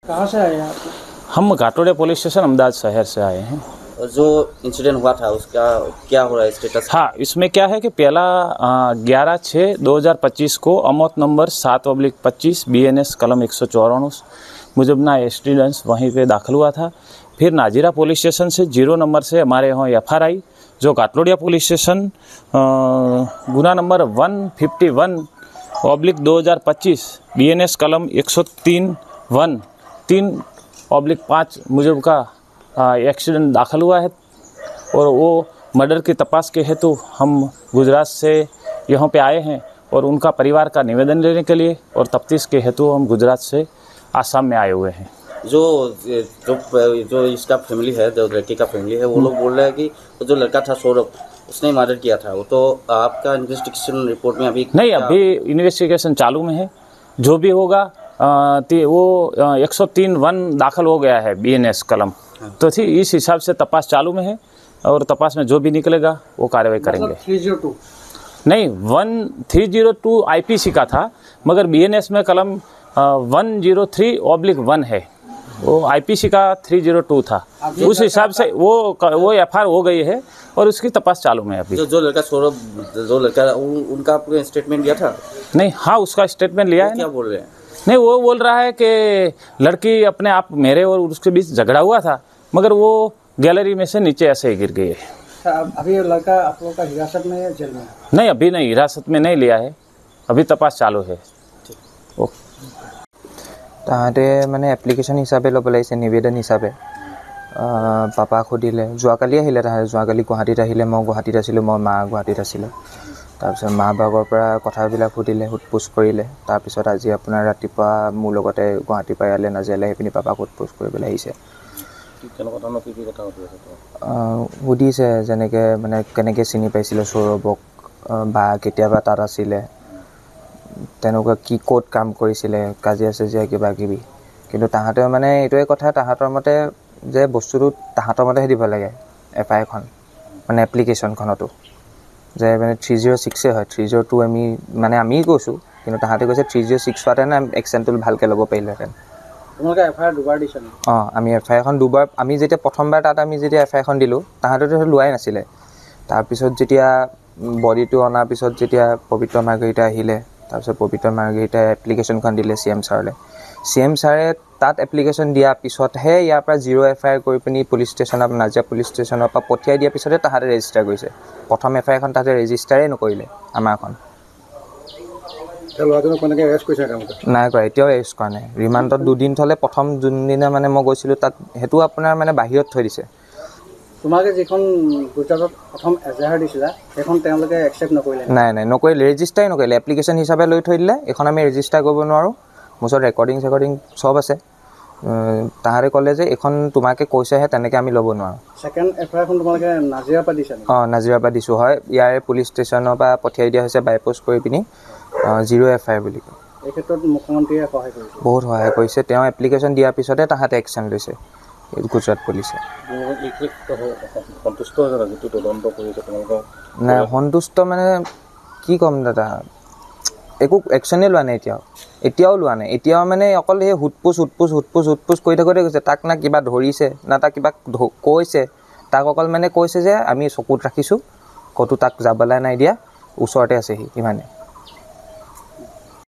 कहाँ से आए आप? हम घाटोड़े पुलिस स्टेशन अहमदाबाद शहर से आए हैं। जो इंसिडेंट हुआ था उसका क्या हो रहा है स्टेटस? हाँ, इसमें क्या है कि पहला 11/6/2025 को अमौत नंबर 7/25 BNS कलम 194 मुजबना एक्सीडेंस वहीं पे दाखिल हुआ था। फिर नाजीरा पुलिस स्टेशन से 0 नंबर से हमारे यहाँ FR आई, जो घाटलोडिया पुलिस स्टेशन गुना नंबर 151/2025 BNS कलम 103/3/5 मुजब का एक्सीडेंट दाखिल हुआ है। और वो मर्डर की तपास के हेतु हम गुजरात से यहाँ पे आए हैं और उनका परिवार का निवेदन लेने के लिए, और तफ्तीश के हेतु हम गुजरात से आसाम में आए हुए हैं। जो इसका फैमिली है, जो लड़की का फैमिली है, वो लोग बोल रहे हैं कि जो लड़का था सौरभ, उसने मर्डर किया था। वो तो आपका इन्वेस्टिगेशन रिपोर्ट में अभी नहीं, अभी इन्वेस्टिगेशन चालू में है। जो भी होगा वो 103(1) दाखिल हो गया है BNS कलम, तो इस हिसाब से तपास चालू में है और तपास में जो भी निकलेगा वो कार्रवाई करेंगे। 302 नहीं, 1302 IPC का था, मगर BNS में कलम 103/1 है, वो IPC का 302 था। उस हिसाब से वो FR हो गई है और उसकी तपास चालू में है अभी। जो लड़का सौरभ, जो लड़का उनका पूरा स्टेटमेंट दिया था? नहीं, हाँ, उसका स्टेटमेंट लिया है। क्या बोल रहे हैं? नहीं, वो बोल रहा है कि लड़की अपने आप, मेरे और उसके बीच झगड़ा हुआ था, मगर वो गैलरी में से नीचे ऐसे ही गिर गई है। अभी ये लड़का आप लोगों का हिरासत में है, जेल में है? नहीं, अभी नहीं, हिरासत में नहीं लिया है, अभी तपास चालू है। তাহাঁতে মানে এপ্লিকেশ্যন হিচাপে ল'ব লাগিছে, নিবেদন হিচাপে পাপাক সুধিলে। যোৱাকালি আহিলে, তাহাঁতে যোৱাকালি গুৱাহাটীত আহিলে, মই গুৱাহাটীত আছিলোঁ, মই মা গুৱাহাটীত আছিলোঁ। তাৰপিছত মা বাগৰ পৰা কথাবিলাক সুধিলে, সোধ-পোছ কৰিলে। তাৰপিছত আজি আপোনাৰ ৰাতিপুৱা মোৰ লগতে গুৱাহাটীৰ পৰা ইয়ালৈ নাজিৰালৈ আহি পিনি পাপাক সোধ-পোছ কৰিবলৈ আহিছে। সুধিছে যেনেকৈ মানে কেনেকৈ চিনি পাইছিলে সৌৰভক, বা কেতিয়াবা তাত আছিলে, তেনেকুৱা কি ক'ত কাম কৰিছিলে, কাজিয়া চাজিয়া কিবা কিবি। কিন্তু তাহাঁতে মানে এইটোৱে কথা, তাহাঁতৰ মতে যে বস্তুটো তাহাঁতৰ মতেহে দিব লাগে FI খন, মানে এপ্লিকেশ্যনখনতো যে মানে 306 হয়, 302 আমি কৈছোঁ, কিন্তু তাহাঁতে কৈছে 306 হোৱাহেঁতেন একশ্যনটো ভালকৈ ল'ব পাৰিলেহেঁতেন। তোমালোকে FIR দুবাৰ দিছে? আমি FIR খন দুবাৰ, আমি যেতিয়া প্ৰথমবাৰ তাত আমি যেতিয়া FIR খন দিলোঁ, তাহাঁতেতো লোৱাই নাছিলে। তাৰপিছত যেতিয়া বডিটো অনাৰ পিছত যেতিয়া পবিত্ৰ মাৰ্ঘেৰিটা আহিলে, তাৰপিছত পবিত্ৰ মাৰ্ঘেৰিটাই এপ্লিকেশ্যনখন দিলে CM ছাৰলৈ। CM ছাৰে তাত এপ্লিকেশ্যন দিয়াৰ পিছতহে ইয়াৰ পৰা 0 FIR কৰি পিনি পুলিচ ষ্টেচনৰ, নাজিৰা পুলিচ ষ্টেচনৰ পৰা পঠিয়াই দিয়াৰ পিছতে তাহাঁতে ৰেজিষ্টাৰ কৰিছে। প্ৰথম FIR খন তাহাঁতে ৰেজিষ্টাৰেই নকৰিলে আমাৰখন। নাই কৰা, এতিয়াও এৰেষ্ট কৰা নাই। ৰিমাণ্ডত 2 দিন থ'লে। প্ৰথম যোনদিনা মানে মই গৈছিলোঁ তাত, সেইটো আপোনাৰ মানে বাহিৰত থৈ দিছে। তোমালোকে যিখন গুজৰাটত প্ৰথম এজাহাৰ দিছিলা, সেইখন তেওঁলোকে একচেপ্ট নকৰিলে? নাই, নকৰিলে, ৰেজিষ্টাৰেই নকৰিলে, এপ্লিকেশ্যন হিচাপে লৈ থৈ দিলে। এইখন আমি ৰেজিষ্টাৰ কৰিব নোৱাৰোঁ, মোৰ ওচৰত ৰেকৰ্ডিং চব আছে। তাহাঁতে ক'লে যে এইখন তোমাকে কৈছেহে, তেনেকৈ আমি ল'ব নোৱাৰোঁ। ছেকেণ্ড FIR খন তোমালোকে নাজিৰাৰ পৰা দিছা? নাজিৰাৰ পৰা দিছোঁ, হয়। ইয়াৰে পুলিচ ষ্টেচনৰ পৰা পঠিয়াই দিয়া হৈছে বাইপোষ্ট কৰি পিনি 0 FIR বুলি কয়। এই ক্ষেত্ৰত মুখ্যমন্ত্ৰীয়ে সহায় কৰিছে? বহুত সহায় কৰিছে। তেওঁ এপ্লিকেশ্যন দিয়াৰ পিছতে তাহাঁতে একশ্যন লৈছে গুজৰাট পুলিচে। নাই, সন্তুষ্ট মানে কি ক'ম দাদা, একো একশ্যনেই লোৱা নাই এতিয়াও লোৱা নাই। এতিয়াও মানে অকল সেই সোধ-পোছ কৰি থাকোঁতে গৈছে। তাক না কিবা ধৰিছে, না তাক কিবা কৈছে, তাক অকল মানে কৈছে যে আমি চকুত ৰাখিছোঁ, ক'তো তাক যাবলৈ নাই দিয়া, ওচৰতে আছেহি, ইমানে।